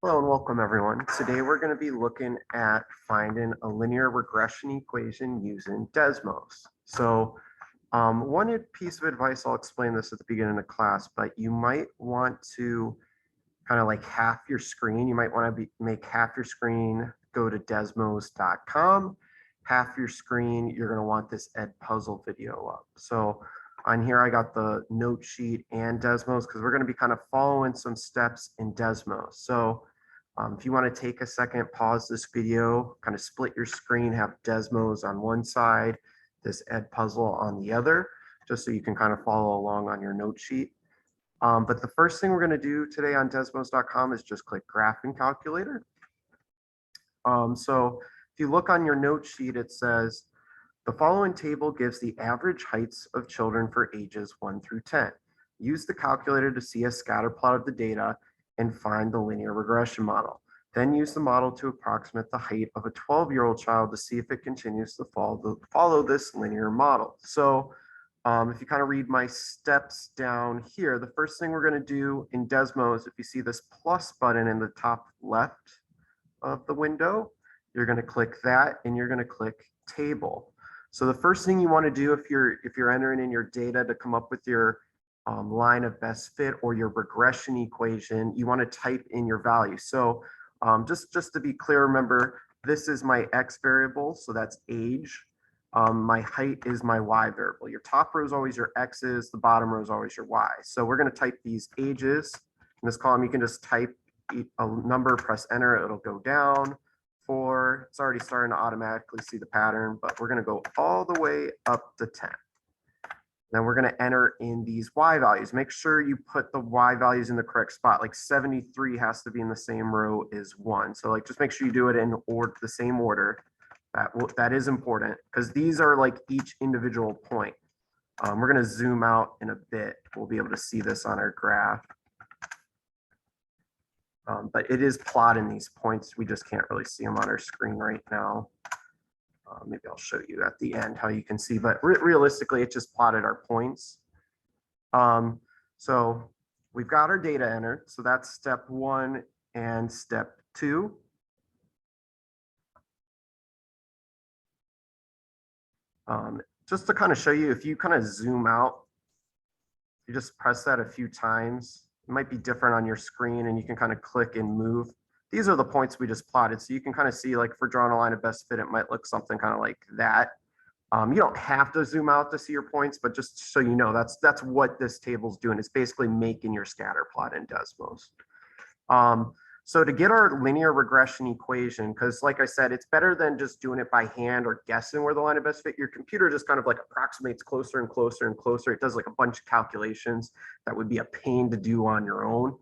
Hello and welcome everyone. Today we're going to be looking at finding a linear regression equation using Desmos. One piece of advice, I'll explain this at the beginning of class, but you might want to kind of like half your screen. You might want to make half your screen, go to desmos.com. Half your screen, you're going to want this Edpuzzle video up. So on here, I got the note sheet and Desmos because we're going to be kind of following some steps in Desmos. So if you want to take a second, pause this video, kind of split your screen, have Desmos on one side, this Edpuzzle on the other, just so you can kind of follow along on your note sheet. But the first thing we're going to do today on desmos.com is just click Graphing Calculator. So if you look on your note sheet, it says, the following table gives the average heights of children for ages 1 through 10. Use the calculator to see a scatter plot of the data and find the linear regression model. Then use the model to approximate the height of a 12-year-old child to see if it continues to follow this linear model. So if you kind of read my steps down here, the first thing we're going to do in Desmos, if you see this plus button in the top left of the window, you're going to click that and you're going to click table. So the first thing you want to do if you're entering in your data to come up with your line of best fit or your regression equation, you want to type in your value. So just to be clear, remember, this is my X variable, so that's age. My height is my Y variable. Your top row is always your X's, the bottom row is always your Y. So we're going to type these ages. In this column, you can just type a number, press enter, it'll go down. 4, it's already starting to automatically see the pattern, but we're going to go all the way up to 10. Then we're going to enter in these Y values. Make sure you put the Y values in the correct spot. Like 73 has to be in the same row as 1. So like just make sure you do it in the same order. That is important because these are like each individual point. We're going to zoom out in a bit. We'll be able to see this on our graph. But it is plotting these points. We just can't really see them on our screen right now. Maybe I'll show you at the end how you can see, but realistically, it just plotted our points. So we've got our data entered. So that's step 1 and step 2. Just to kind of show you, if you kind of zoom out, you just press that a few times. It might be different on your screen and you can kind of click and move. These are the points we just plotted. So you can kind of see, like, if we're drawing a line of best fit, it might look something kind of like that. You don't have to zoom out to see your points, but just so you know, that's what this table's doing. It's basically making your scatter plot in Desmos. So to get our linear regression equation, because like I said, it's better than just doing it by hand or guessing where the line of best fit. Your computer just kind of like approximates closer and closer and closer. It does like a bunch of calculations that would be a pain to do on your own.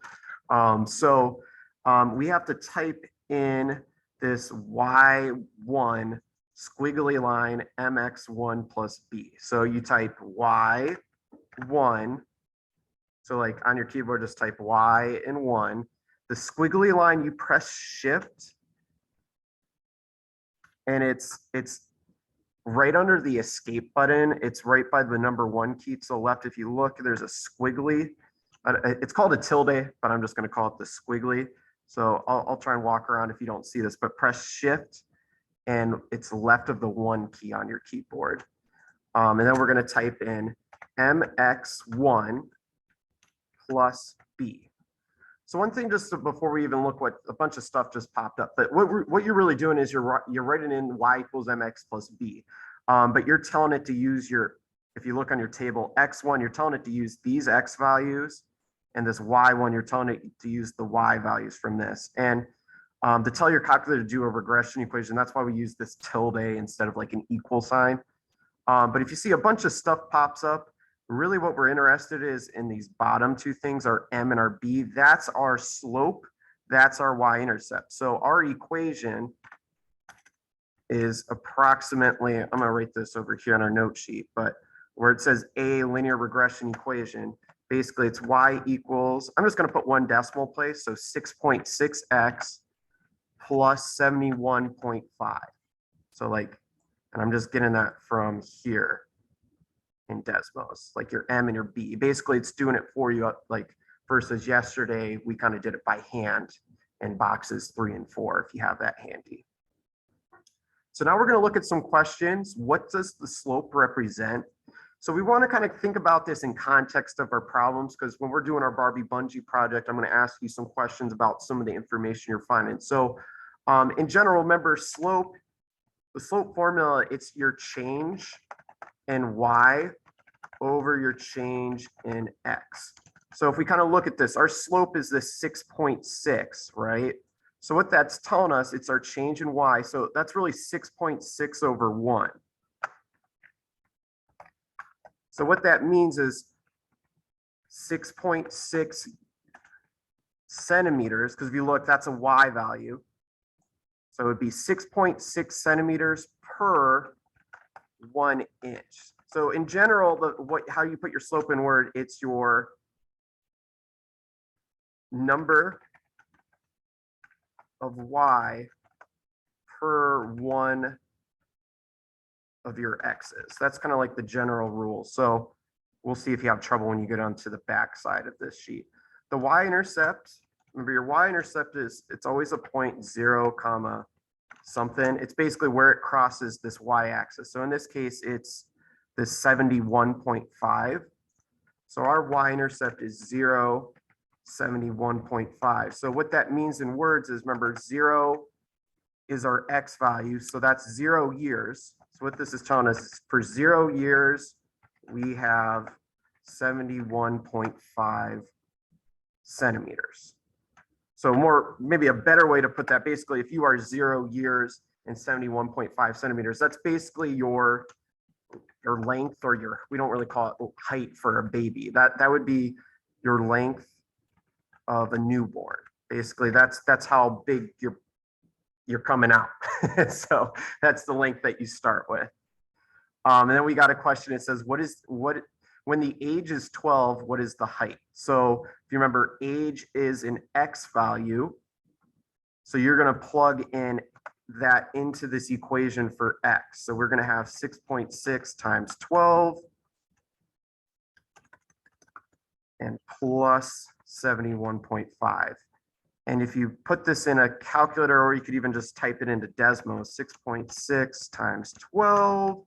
We have to type in this y1 squiggly line mx1 plus b. So you type y1. So like on your keyboard, just type y and 1. The squiggly line, you press shift and it's right under the escape button. It's right by the number 1 key to the left. If you look, there's a squiggly. It's called a tilde, but I'm just going to call it the squiggly. So I'll try and walk around if you don't see this, but press shift and it's left of the 1 key on your keyboard. And then we're going to type in mx1 plus b. So one thing, just before we even look, what a bunch of stuff just popped up, but what you're really doing is you're writing in y equals mx plus b, but you're telling it to use if you look on your table x1, you're telling it to use these x values, and this y1, you're telling it to use the y values from this. And to tell your calculator to do a regression equation, that's why we use this tilde instead of like an equal sign. But if you see a bunch of stuff pops up, really what we're interested is in these bottom 2 things, our m and our b. That's our slope, that's our y-intercept. So our equation is approximately, I'm going to write this over here on our note sheet, but where it says a linear regression equation, basically it's y equals, I'm just going to put 1 decimal place, so 6.6x plus 71.5. So like, and I'm just getting that from here in Desmos, like your M and your B. Basically, it's doing it for you, like versus yesterday, we kind of did it by hand and boxes 3 and 4 if you have that handy. So now we're going to look at some questions. What does the slope represent? So we want to kind of think about this in context of our problems, because when we're doing our Barbie Bungee project, I'm going to ask you some questions about some of the information you're finding. So in general, remember slope, the slope formula, it's your change in y over your change in x. So if we kind of look at this, our slope is this 6.6, right? So what that's telling us, it's our change in y. So that's really 6.6 over 1. So what that means is 6.6 centimeters, because if you look, that's a y value. So it would be 6.6 centimeters per 1 inch. So in general, how you put your slope in word, it's your number of y per 1 of your x's. That's kind of like the general rule. So we'll see if you have trouble when you get onto the back side of this sheet. The y-intercept, remember your y-intercept it's always a point 0 comma something. It's basically where it crosses this y-axis. So in this case, it's this 71.5. So our y-intercept is 0, 71.5. So what that means in words is, remember, 0 is our x value. So that's 0 years. So what this is telling us is for 0 years, we have 71.5 centimeters. So maybe a better way to put that, basically, if you are 0 years and 71.5 centimeters, that's basically your length, or we don't really call it height for a baby. That would be your length of a newborn. Basically, that's how big you're coming out. So that's the length that you start with. And then we got a question. It says, when the age is 12, what is the height? So if you remember, age is an x value. So you're going to plug in that into this equation for x. So we're going to have 6.6 times 12 and plus 71.5. And if you put this in a calculator, or you could even just type it into Desmos, 6.6 times 12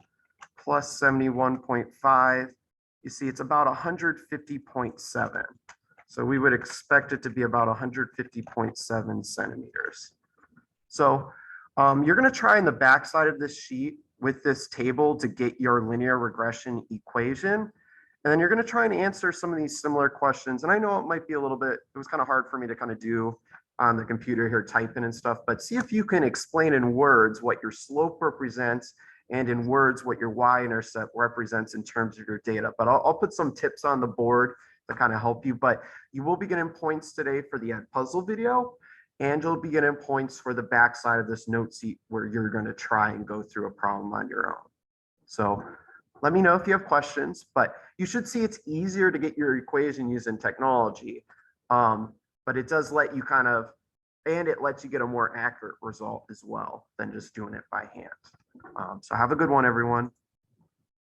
plus 71.5, you see it's about 150.7. So we would expect it to be about 150.7 centimeters. So you're going to try in the back side of this sheet with this table to get your linear regression equation. And then you're going to try and answer some of these similar questions. And I know it might be it was kind of hard for me to kind of do on the computer here, typing and stuff, but see if you can explain in words what your slope represents, and in words what your y-intercept represents in terms of your data. But I'll put some tips on the board to kind of help you. But you will be getting points today for the Edpuzzle video, and you'll be getting points for the back side of this note sheet where you're going to try and go through a problem on your own. So let me know if you have questions, but you should see it's easier to get your equation using technology. But it does let you and it lets you get a more accurate result as well than just doing it by hand. So have a good one, everyone.